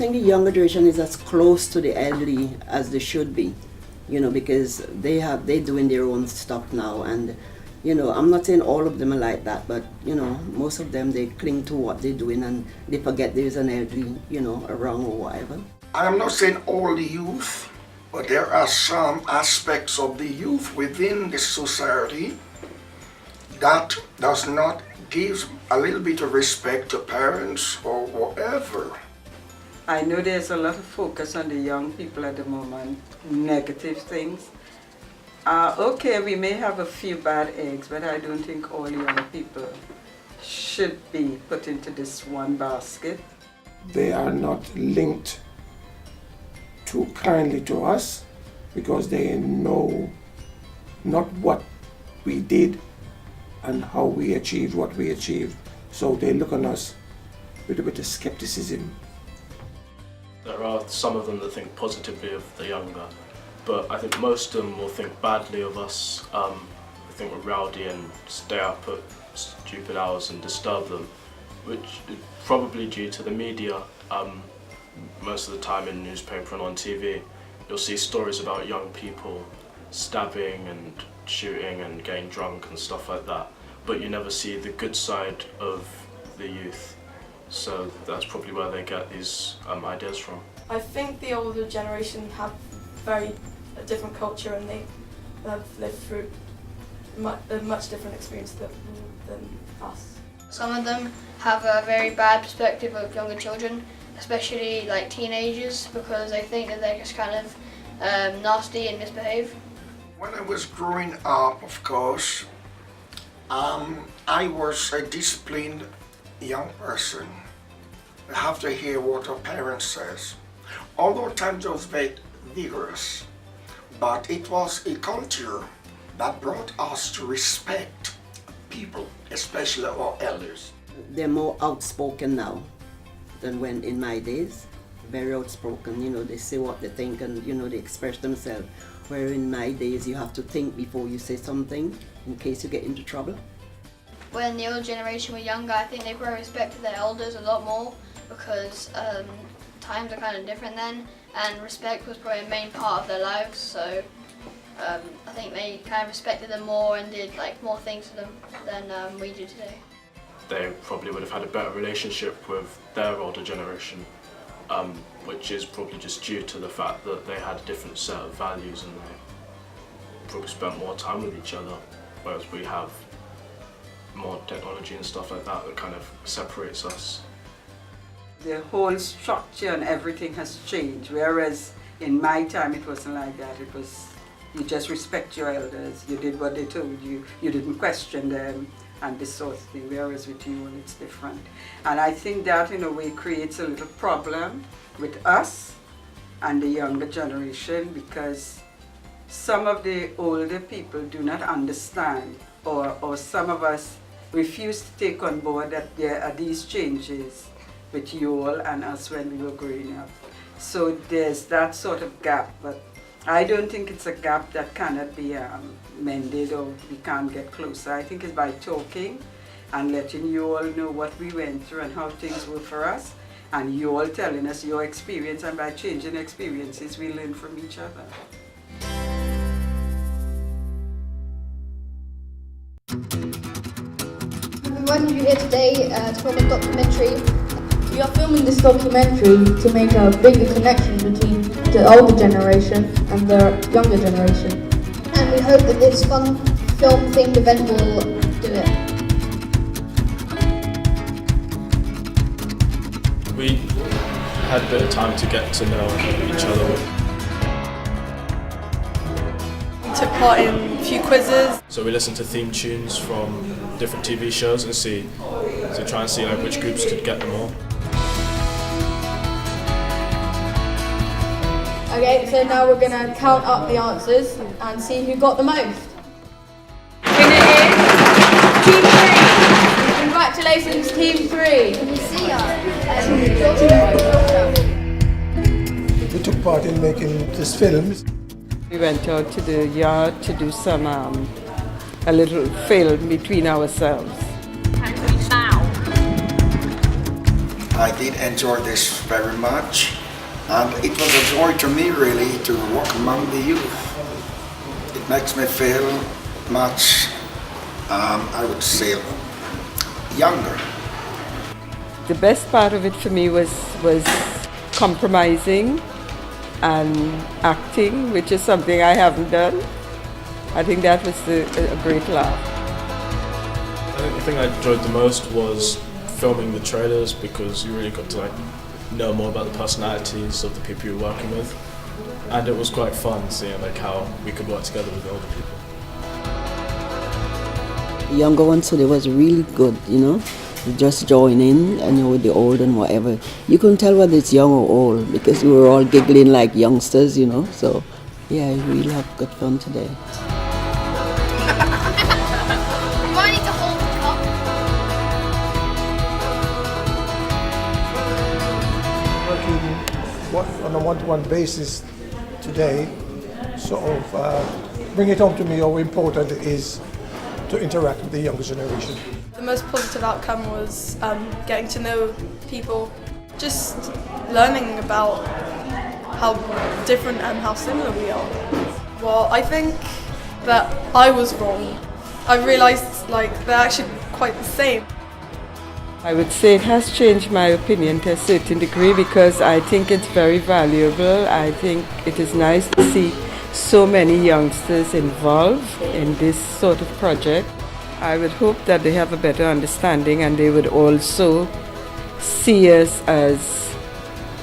think the younger generation is as close to the elderly as they should be, because they're doing their own stuff now, and I'm not saying all of them are like that, but most of them, they cling to what they're doing and they forget there's an elderly, around or whatever. I am not saying all the youth, but there are some aspects of the youth within the society that does not give a little bit of respect to parents or whatever. I know there's a lot of focus on the young people at the moment, negative things. Okay, we may have a few bad eggs, but I don't think all young people should be put into this one basket. They are not linked too kindly to us because they know not what we did and how we achieved what we achieved. So they look on us with a bit of skepticism. There are some of them that think positively of the younger, but I think most of them will think badly of us. They think we're rowdy and stay up at stupid hours and disturb them, which is probably due to the media. Most of the time in newspaper and on TV, you'll see stories about young people stabbing and shooting and getting drunk and stuff like that, but you never see the good side of the youth. So that's probably where they get these ideas from. I think the older generation have a different culture, and they have lived through a much different experience than us. Some of them have a very bad perspective of younger children, especially like teenagers, because they think that they're just kind of nasty and misbehave. When I was growing up, of course, I was a disciplined young person. I have to hear what our parents says. Although at times I was very vigorous, but it was a culture that brought us to respect people, especially our elders. They're more outspoken now than when in my days. Very outspoken, they say what they think and they express themselves. Where in my days you have to think before you say something in case you get into trouble. When the older generation were younger, I think they probably respected their elders a lot more because times are kind of different then, and respect was probably a main part of their lives. So I think they kind of respected them more and did like more things for them than we do today. They probably would have had a better relationship with their older generation, which is probably just due to the fact that they had a different set of values and they probably spent more time with each other, whereas we have more technology and stuff like that kind of separates us. The whole structure and everything has changed, whereas in my time it wasn't like that. It was, you just respect your elders, you did what they told you, you didn't question them and this sort of thing, whereas with you it's different. And I think that in a way creates a little problem with us and the younger generation, because some of the older people do not understand, or some of us refuse to take on board that there are these changes with you all and us when we were growing up. So there's that sort of gap, but I don't think it's a gap that cannot be mended or we can't get closer. I think it's by talking and letting you all know what we went through and how things were for us, and you all telling us your experience, and by changing experiences we learn from each other. We invited you here today to film a documentary. We are filming this documentary to make a bigger connection between the older generation and the younger generation. And we hope that this fun film-themed event will do it. We had a bit of time to get to know each other. We took part in a few quizzes. So we listened to theme tunes from different TV shows and try and see like which groups could get them all. Okay, so now we're going to count up the answers and see who got the most. Winner is Team 3! Congratulations, Team 3! Can you see us? We took part in making this film. We went out to the yard to do some a little film between ourselves. I did enjoy this very much, and it was a joy to me really to walk among the youth. It makes me feel much, I would say, younger. The best part of it for me was compromising and acting, which is something I haven't done. I think that was a great laugh. I think the thing I enjoyed the most was filming the trailers, because you really got to know more about the personalities of the people you're working with, and it was quite fun seeing how we could work together with the older people. The younger ones today was really good, You just join in, and with the old and whatever. You couldn't tell whether it's young or old because we were all giggling like youngsters, So, yeah, I really had good fun today. You might need to hold the cup. Working on a one-to-one basis today, sort of bring it home to me how important it is to interact with the younger generation. The most positive outcome was getting to know people, just learning about how different and how similar we are. Well, I think that I was wrong. I realised they're actually quite the same. I would say it has changed my opinion to a certain degree because I think it's very valuable. I think it is nice to see so many youngsters involved in this sort of project. I would hope that they have a better understanding and they would also see us as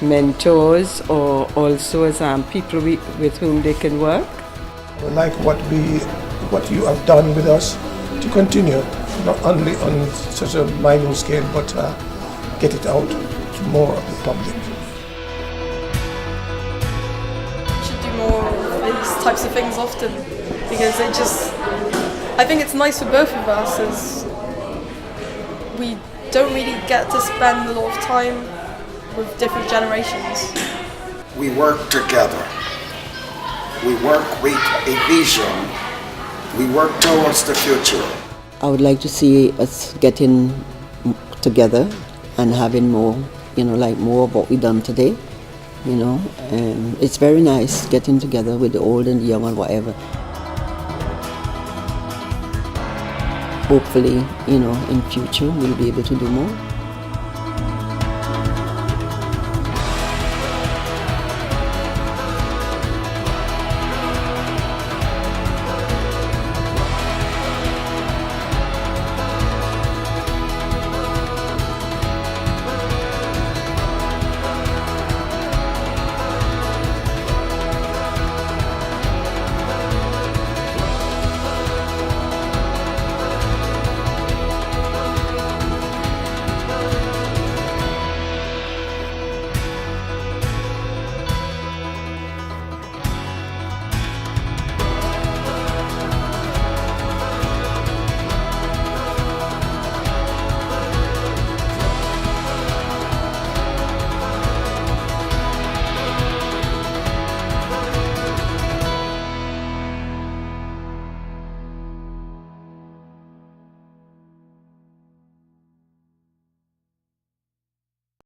mentors or also as people with whom they can work. I would like what you have done with us to continue, not only on such a minor scale, but get it out to more of the public. We should do more of these types of things often because I think it's nice for both of us as we don't really get to spend a lot of time with different generations. We work together. We work with a vision. We work towards the future. I would like to see us getting together and having more, more of what we done today, It's very nice getting together with the old and the young and whatever. Hopefully, in future we'll be able to do more.